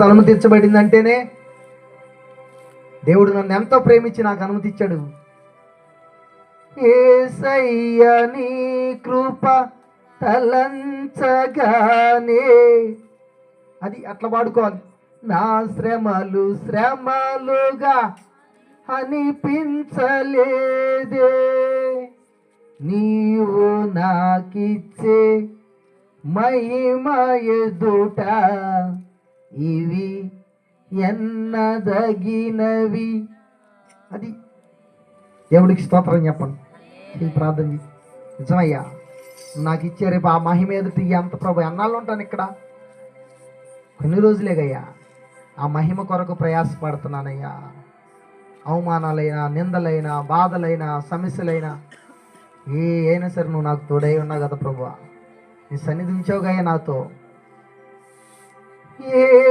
అనుమతించబడింది అంటేనే దేవుడు నన్ను ఎంతో ప్రేమించి నాకు అనుమతి ఇచ్చాడు. యేసయ్య నీ కృప తలంచగానే అది అట్లా వాడుకోవాలి. నా శ్రమలు శ్రమలుగా అనిపించలేదే, నీవు నాకిచ్చే మహిమ ఎదుట ఇవి ఎన్నదగినవి. అది దేవుడికి స్తోత్రం చెప్పండి. ఈ ప్రార్థన నిజమయ్యా నాకు ఇచ్చే రేపు ఆ మహిమ ఎదుటి ఎంత ప్రభు ఎన్నాళ్ళు ఉంటాను ఇక్కడ, కొన్ని రోజులేగయ్యా. ఆ మహిమ కొరకు ప్రయాసపడుతున్నానయ్యా. అవమానాలైనా నిందలైనా బాధలైనా సమస్యలైనా ఏ అయినా సరే నువ్వు నాకు తోడై ఉన్నావు కదా ప్రభు. నీ సన్నిధి ఉంచావుగా నాతో. ఏ